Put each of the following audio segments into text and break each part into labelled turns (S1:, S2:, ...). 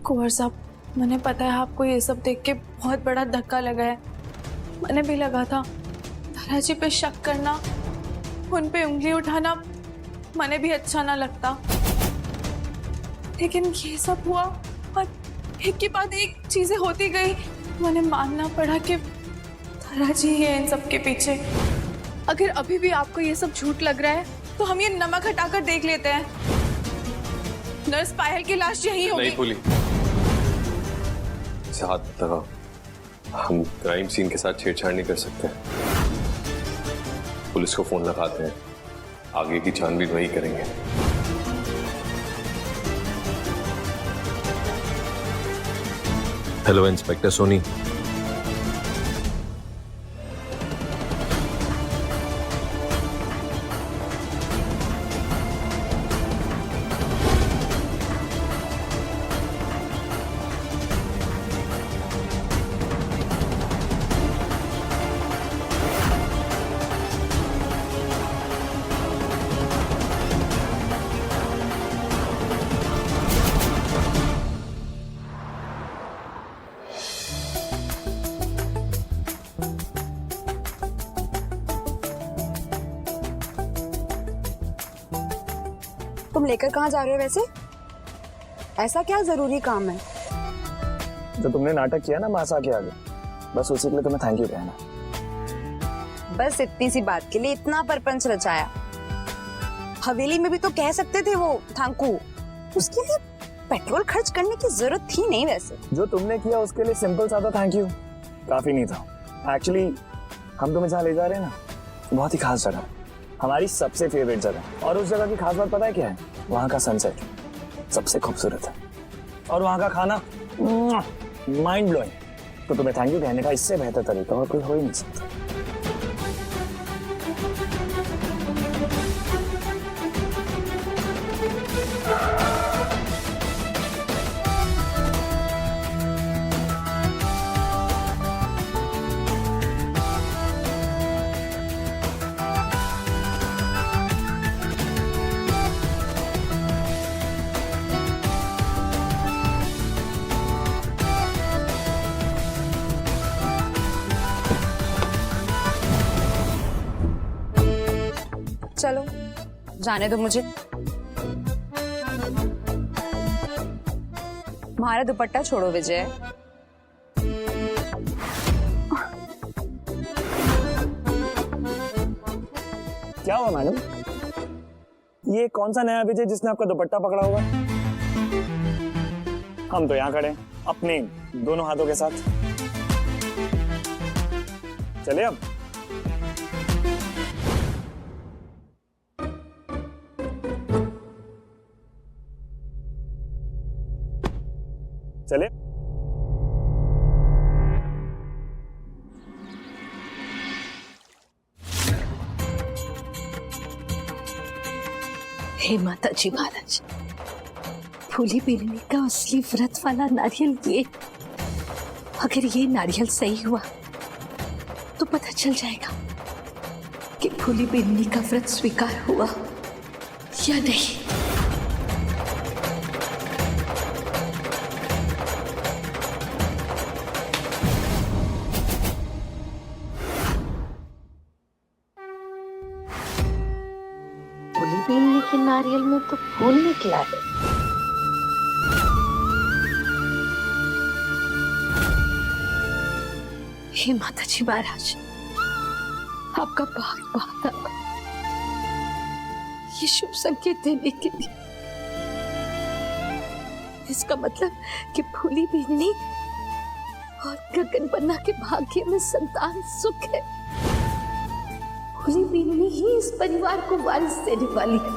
S1: कुंवर साहब, मैंने पता है आपको ये सब देख के बहुत बड़ा धक्का लगा है। मैंने भी लगा था तारा जी पे शक करना, उन पे उंगली उठाना मैंने भी अच्छा ना लगता, लेकिन ये सब हुआ और एक के बाद एक चीजें होती गई। मैंने मानना पड़ा कि तारा जी है इन सब के पीछे। अगर अभी भी आपको ये सब झूठ लग रहा है तो हम ये नमक हटाकर देख लेते हैं। नर्स पायल की लाश यहीं होगी।
S2: नहीं फूली, साथ हम क्राइम सीन के साथ छेड़छाड़ नहीं कर सकते। पुलिस को फोन लगाते हैं, आगे की छानबीन वही करेंगे। Hello inspector Soni.
S3: तुम लेकर कहाँ जा रहे हो वैसे? ऐसा क्या जरूरी काम है?
S4: जो तुमने नाटक किया ना मासा के आगे, बस उसी के लिए तुम्हें थैंक यू कहना।
S3: बस इतनी सी बात के लिए इतना परपंच रचाया। हवेली में भी तो कह सकते थे वो थांकू। उसके लिए पेट्रोल खर्च करने की जरूरत थी नहीं वैसे।
S4: जो तुमने किया उसके लिए सिंपल सा था थैंक यू, काफी नहीं था। एक्चुअली हम तुम्हें जहाँ ले जा रहे हैं ना, बहुत ही खास जगह, हमारी सबसे फेवरेट जगह। और उस जगह की खास बात पता है क्या है? वहाँ का सनसेट सबसे खूबसूरत है और वहाँ का खाना माइंड ब्लोइंग। तो तुम्हें थैंक यू कहने का इससे बेहतर तरीका और कोई हो ही नहीं सकता।
S3: चलो जाने दो मुझे। तुम्हारा दुपट्टा छोड़ो विजय।
S4: क्या हुआ मैडम? ये कौन सा नया विजय जिसने आपका दुपट्टा पकड़ा हुआ है? हम तो यहाँ खड़े हैं अपने दोनों हाथों के साथ। चले अब। चले।
S5: हे माता जी महाराज, फूली बेलनी का असली व्रत वाला नारियल ये। अगर ये नारियल सही हुआ तो पता चल जाएगा कि फूली बेलनी का व्रत स्वीकार हुआ या नहीं। बेलनी के नारियल में तो फूल निकला है। हे माता जी महाराज, आपका बहुत बहुत आभार ये शुभ संकेत देने के लिए। इसका मतलब कि फूली बेलनी और गगन बन्ना के भाग्य में संतान सुख है। फूली बेलनी ही इस परिवार को वारिस देने वाली है।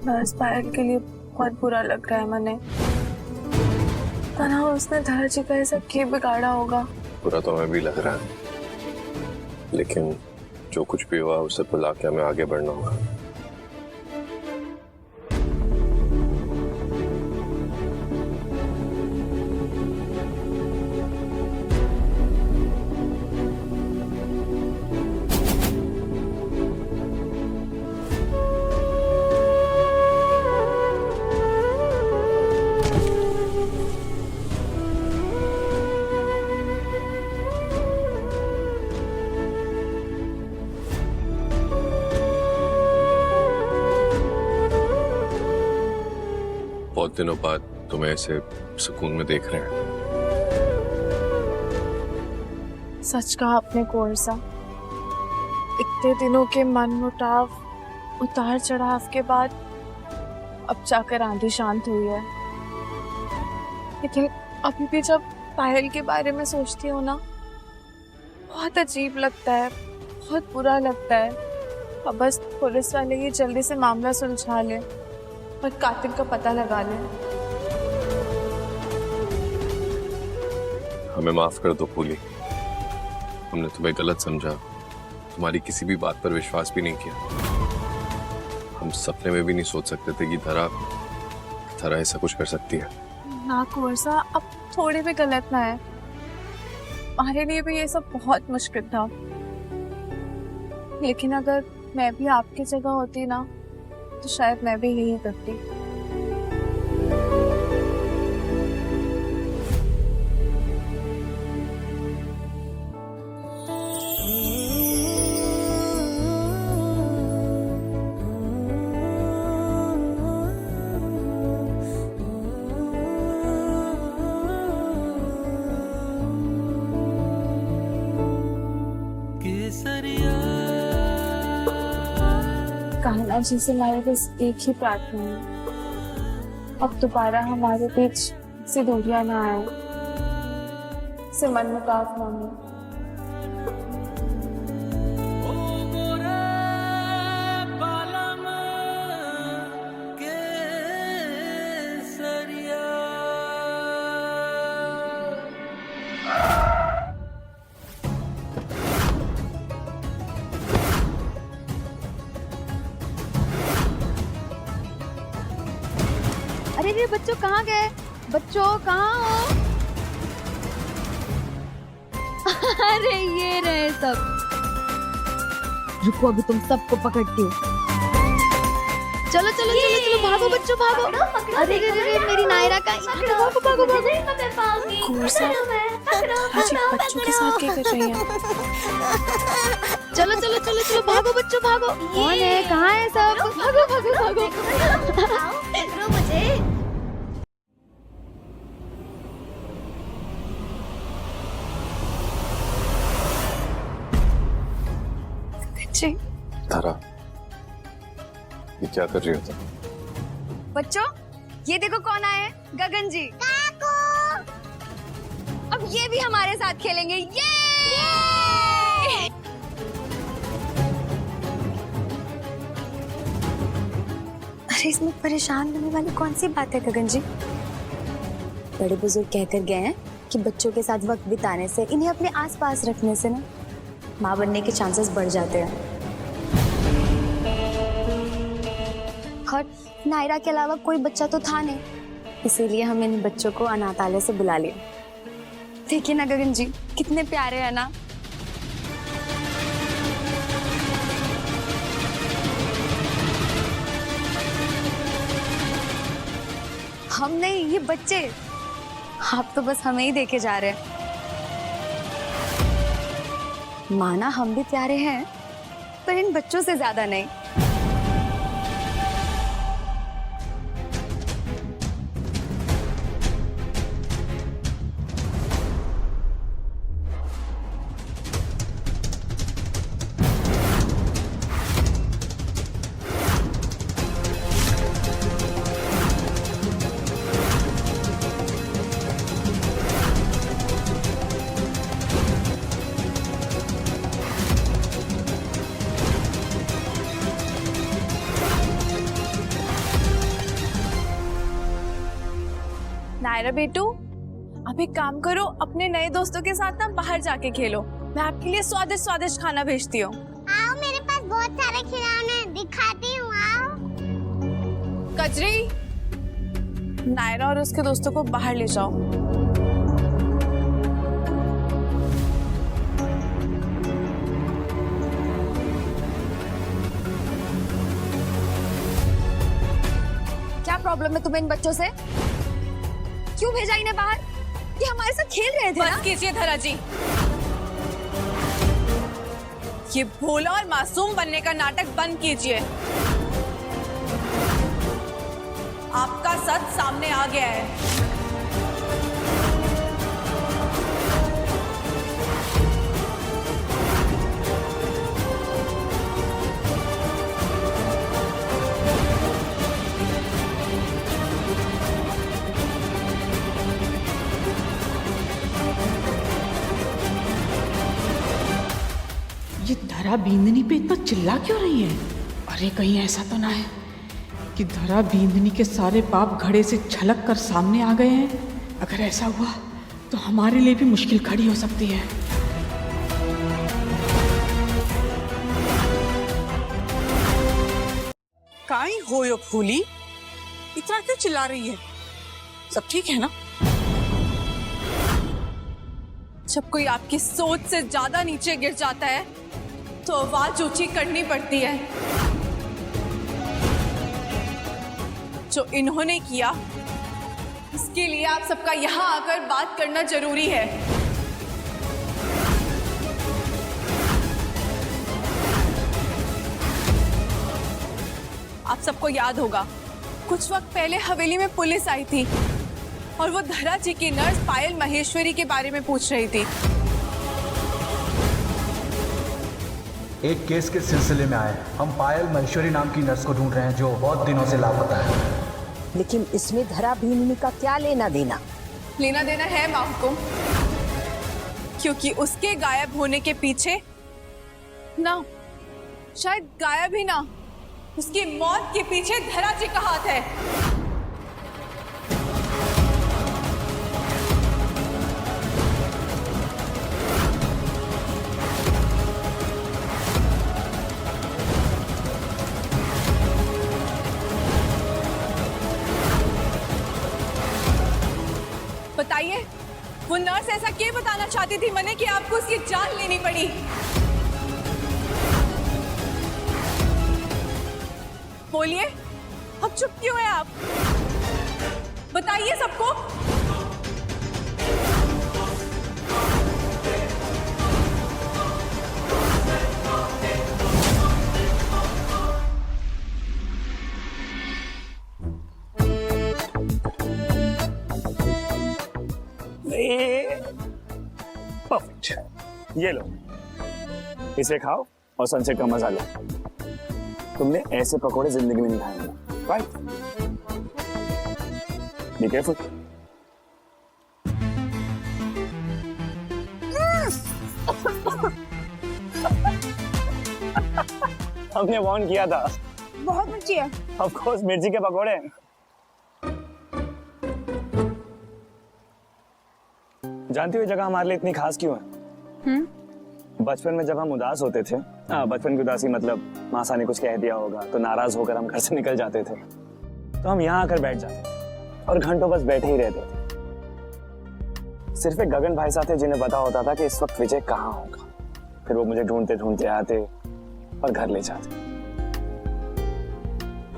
S1: नर्स पायल के लिए बहुत बुरा लग रहा है मैंने। तना उसने तारा जी का ऐसा क्या बिगाड़ा होगा?
S2: बुरा तो हमें भी लग रहा है, लेकिन जो कुछ भी हुआ उसे भुला के हमें आगे बढ़ना होगा। बहुत दिनों बाद तुम्हें ऐसे सुकून में देख रहे हैं।
S1: सच कहा आपने कोरसा, इतने दिनों के मनमुटाव, उतार चढ़ाव के बाद अब जाकर आंधी शांत हुई है। लेकिन अभी भी जब पायल के बारे में सोचती हूँ ना, बहुत अजीब लगता है, बहुत बुरा लगता है। अब बस पुलिस वाले ये जल्दी से मामला सुलझा ले और कातिल का पता लगा ले।
S2: हमें माफ कर दो फूली, हमने तुम्हें गलत समझा, तुम्हारी किसी भी बात पर विश्वास भी नहीं किया। हम सपने में भी नहीं सोच सकते थे कि धरा ऐसा कुछ कर सकती है।
S1: ना कोरसा, अब थोड़े भी गलत ना है। हमारे लिए भी ये सब बहुत मुश्किल था, लेकिन अगर मैं भी आपकी जगह होती ना तो शायद मैं भी यही करती। कान्हा जी से हमारे बस एक ही प्रार्थना है, अब दोबारा हमारे बीच से दूरियां ना आए, से मनमुटाव ना हो।
S3: अरे रे बच्चों कहाँ गए? बच्चों कहाँ हो? अरे ये रहे सब। रुको अभी तुम सबको पकड़ती हूँ। चलो चलो चलो चलो भागो बच्चों भागो। अरे रे रे मेरी नायरा का भागो भागो भागो।
S1: कोरसा, आज एक बच्चों के साथ क्या कर रही है?
S3: चलो चलो चलो चलो भागो बच्चों भागो। कौन है? कहाँ है सब? भागो भागो भागो। पकड़ो मुझे।
S1: जी
S2: धरा, ये क्या कर रही हो तुम?
S3: बच्चों ये देखो कौन आए हैं? गगन जी। काकू। अब ये भी हमारे साथ खेलेंगे। ये! अरे इसमें परेशान होने वाली कौन सी बात है गगन जी? बड़े बुजुर्ग कहकर गए हैं कि बच्चों के साथ वक्त बिताने से, इन्हें अपने आसपास रखने से ना माँ बनने के चांसेस बढ़ जाते हैं। और नायरा के अलावा कोई बच्चा तो था नहीं, इसीलिए हम इन बच्चों को अनाथालय से बुला लिया। देखिए ना गगन जी कितने प्यारे हैं ना। हम नहीं, ये बच्चे। आप तो बस हमें ही देखे जा रहे हैं। माना हम भी प्यारे हैं, पर इन बच्चों से ज्यादा नहीं।
S1: नायरा बेटू, अब एक काम करो, अपने नए दोस्तों के साथ ना बाहर जाके खेलो। मैं आपके लिए स्वादिष्ट स्वादिष्ट खाना भेजती हूँ।
S6: बहुत सारे खिलौने दिखाती हूँ, आओ।
S1: कजरी, नायरा और उसके दोस्तों को बाहर ले जाओ।
S3: क्या प्रॉब्लम है तुम्हें इन बच्चों से? क्यों भेजा इन्हें बाहर? ये हमारे साथ खेल रहे थे ना?
S1: बस कीजिए धरा जी, ये भोला और मासूम बनने का नाटक बंद कीजिए। आपका सच सामने आ गया है।
S7: ये धरा बींदनी पे इतना चिल्ला क्यों रही है? अरे कहीं ऐसा तो ना है कि धरा बींदनी के सारे पाप घड़े से छलक कर सामने आ गए हैं। अगर ऐसा हुआ तो हमारे लिए भी मुश्किल खड़ी हो सकती है। काई होयो फूली, इतना क्यों चिल्ला रही है? सब ठीक है ना?
S1: जब कोई आपकी सोच से ज्यादा नीचे गिर जाता है तो आवाज ऊंची करनी पड़ती है। जो इन्होंने किया इसके लिए आप सबका यहाँ आकर बात करना जरूरी है। आप सबको याद होगा कुछ वक्त पहले हवेली में पुलिस आई थी और वो धरा जी की नर्स पायल महेश्वरी के बारे में पूछ रही थी।
S8: एक केस के सिलसिले में आए हम पायल महेश्वरी नाम की नर्स को ढूंढ रहे हैं जो बहुत दिनों से लापता है।
S5: लेकिन इसमें धरा बीननी का क्या लेना देना?
S1: लेना देना है माहुकुम, क्योंकि उसके गायब होने के पीछे ना, शायद गायब ही ना, उसकी मौत के पीछे धरा जी का हाथ है। बताइए, वो नर्स ऐसा क्यों बताना चाहती थी मने कि आपको उसकी जान लेनी पड़ी? बोलिए, अब चुप क्यों है आप? बताइए सबको।
S4: परफेक्ट, ये लो, इसे खाओ और सनसेट का मजा लो। तुमने ऐसे पकोड़े जिंदगी में नहीं खाए, राइट? Be careful. हमने वार्न किया था।
S1: बहुत मिर्ची है।
S4: ऑफ कोर्स मिर्ची के पकोड़े। जानती हुई जगह हमारे लिए इतनी खास क्यों है? बचपन में जब हम उदास होते थे, बचपन की उदासी मतलब मासा ने कुछ कह दिया होगा तो नाराज होकर हम घर से निकल जाते थे, तो हम यहाँ आकर बैठ जाते और घंटों बस बैठे ही रहते थे। सिर्फ एक गगन भाई साहब थे जिन्हें पता होता था कि इस वक्त विजय कहाँ होगा। फिर वो मुझे ढूंढते ढूंढते आते और घर ले जाते।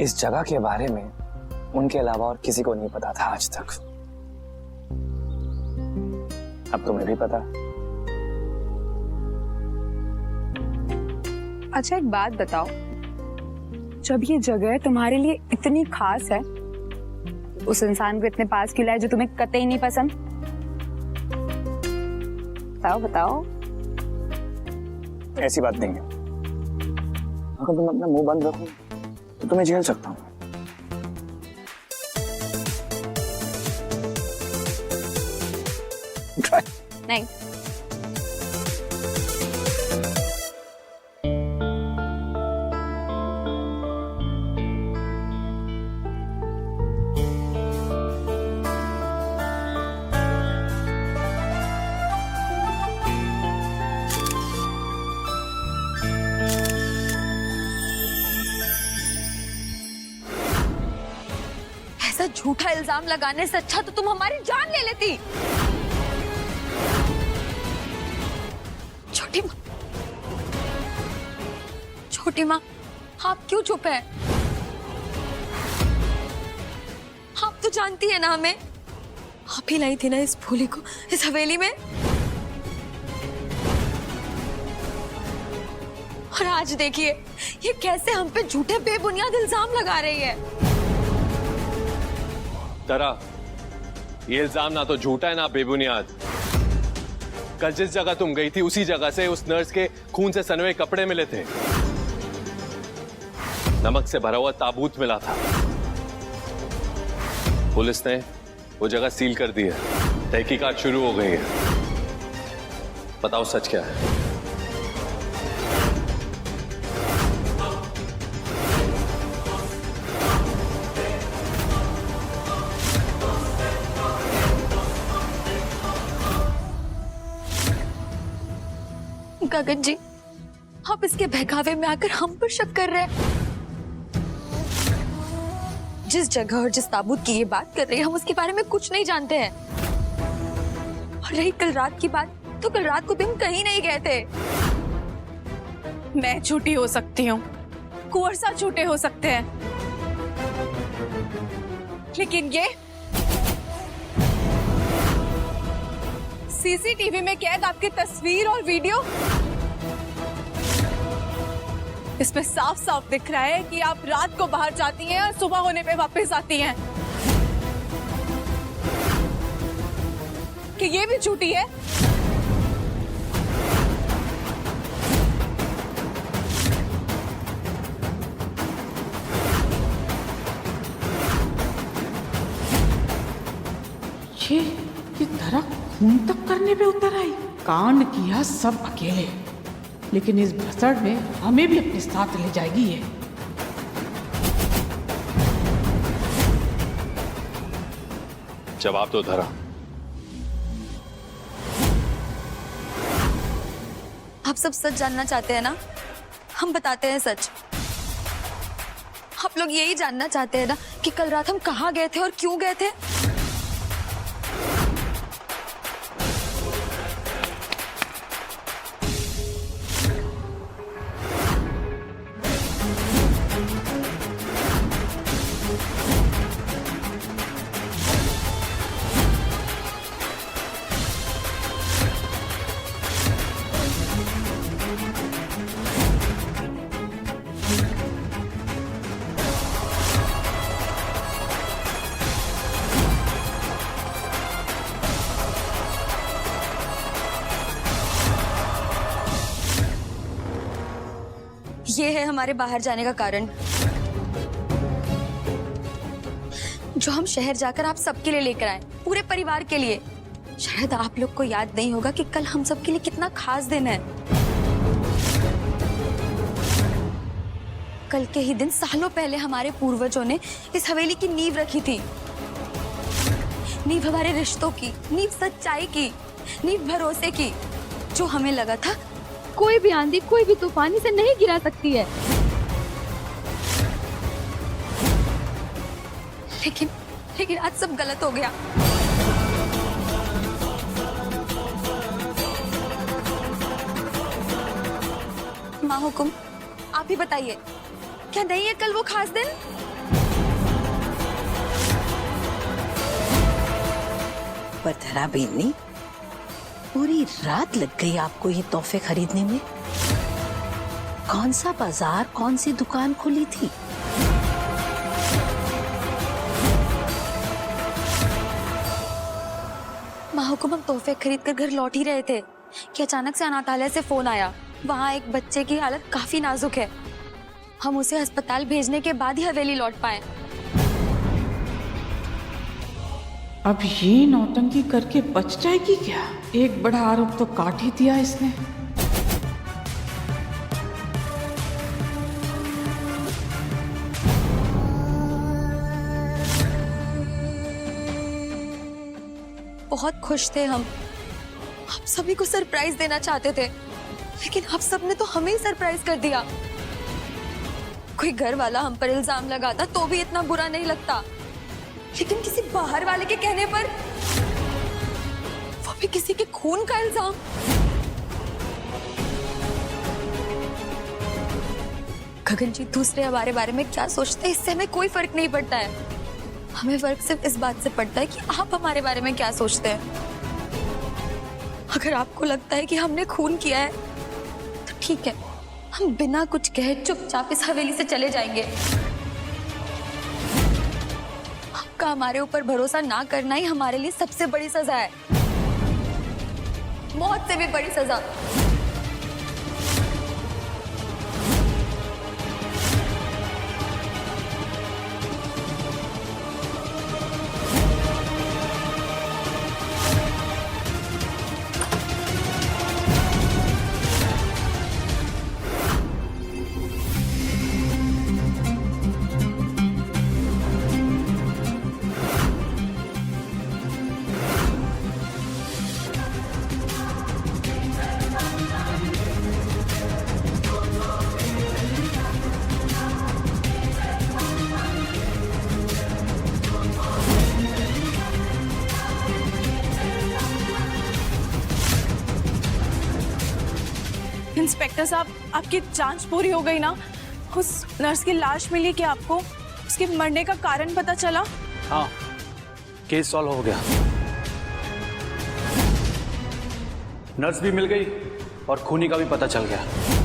S4: इस जगह के बारे में उनके अलावा और किसी को नहीं पता था आज तक। अब तुम्हें भी पता।
S3: अच्छा एक बात बताओ, जब ये जगह तुम्हारे लिए इतनी खास है, उस इंसान को इतने पास क्यों लाए जो तुम्हें कतई नहीं पसंद? बताओ बताओ।
S4: ऐसी बात नहीं है। अगर तुम अपना मुंह बंद रखो तो तुम्हें झेल सकता हूँ।
S3: नहीं। झूठा इल्जाम लगाने से अच्छा तो तुम हमारी जान ले लेती। छोटी माँ, छोटी माँ, आप क्यों चुप है? आप तो जानती है ना हमें, आप ही लाई थी ना इस भूली को इस हवेली में। और आज देखिए ये कैसे हम पे झूठे बेबुनियाद इल्जाम लगा रही है।
S2: तारा, ये इल्जाम ना तो झूठा है ना बेबुनियाद। कल जिस जगह तुम गई थी उसी जगह से उस नर्स के खून से सने हुए कपड़े मिले थे, नमक से भरा हुआ ताबूत मिला था। पुलिस ने वो जगह सील कर दी है, तहकीकात शुरू हो गई है। बताओ सच क्या है?
S3: गगन जी, आप इसके बहकावे में आकर हम पर शक कर रहे हैं। जिस जगह और जिस ताबूत की ये बात कर रहे हैं हम उसके बारे में कुछ नहीं जानते हैं। और रही कल रात की बात, तो कल रात को भी हम कहीं नहीं गए थे।
S1: मैं झूठी हो सकती हूँ, कुंवर साहब झूठे हो सकते हैं, लेकिन ये सीसीटीवी में कैद आपकी तस्वीर और वीडियो, इसमें साफ साफ दिख रहा है कि आप रात को बाहर जाती हैं और सुबह होने पे वापस आती हैं। कि ये भी झूठी है?
S7: ये धरा खून तक करने पे उतर आई। कांड किया सब अकेले, लेकिन इस भसड़ में हमें भी अपने साथ ले जाएगी ये।
S2: जवाब दो धरा।
S3: आप सब सच जानना चाहते हैं ना? हम बताते हैं सच। आप लोग यही जानना चाहते हैं ना कि कल रात हम कहाँ गए थे और क्यों गए थे? ये है हमारे बाहर जाने का कारण, जो हम शहर जाकर आप सबके लिए लेकर आए, पूरे परिवार के लिए। शायद आप लोग को याद नहीं होगा कि कल हम सबके लिए कितना खास दिन है। कल के ही दिन सालों पहले हमारे पूर्वजों ने इस हवेली की नींव रखी थी। नींव हमारे रिश्तों की, नींव सच्चाई की, नींव भरोसे की, जो हमें लगा था कोई भी आंधी, कोई भी तूफान इसे नहीं गिरा सकती है। लेकिन आज सब गलत हो गया। माँ हुकुम, आप ही बताइए, क्या नहीं है कल वो खास दिन?
S5: पर धरा बेनी, पूरी रात लग गई आपको ये तोहफे खरीदने में। कौन सा बाजार, कौन सी दुकान खुली थी?
S3: माँ हुकुम, हम तोहफे खरीद कर घर लौट ही रहे थे कि अचानक से अनाथालय से फोन आया। वहाँ एक बच्चे की हालत काफी नाजुक है। हम उसे अस्पताल भेजने के बाद ही हवेली लौट पाए।
S7: अब ये नौटंकी करके बच जाएगी क्या? एक बड़ा आरोप तो काट ही दिया इसने।
S3: बहुत खुश थे हम, आप सभी को सरप्राइज देना चाहते थे, लेकिन आप सबने तो हमें ही सरप्राइज कर दिया। कोई घर वाला हम पर इल्जाम लगाता तो भी इतना बुरा नहीं लगता, लेकिन किसी बाहर वाले के कहने पर वो भी किसी के खून का इल्जाम। गगन जी, दूसरे हमारे बारे में क्या सोचते हैं इससे हमें कोई फर्क नहीं पड़ता है। हमें फर्क सिर्फ इस बात से पड़ता है कि आप हमारे बारे में क्या सोचते हैं। अगर आपको लगता है कि हमने खून किया है तो ठीक है, हम बिना कुछ कहे चुपचाप इस हवेली से चले जाएंगे। आपका हमारे ऊपर भरोसा ना करना ही हमारे लिए सबसे बड़ी सजा है, मौत से भी बड़ी सजा।
S1: इंस्पेक्टर साहब, आपकी जांच पूरी हो गई ना? उस नर्स की लाश मिली क्या आपको? उसके मरने का कारण पता चला?
S8: हाँ, केस सॉल्व हो गया। नर्स भी मिल गई और खूनी का भी पता चल गया।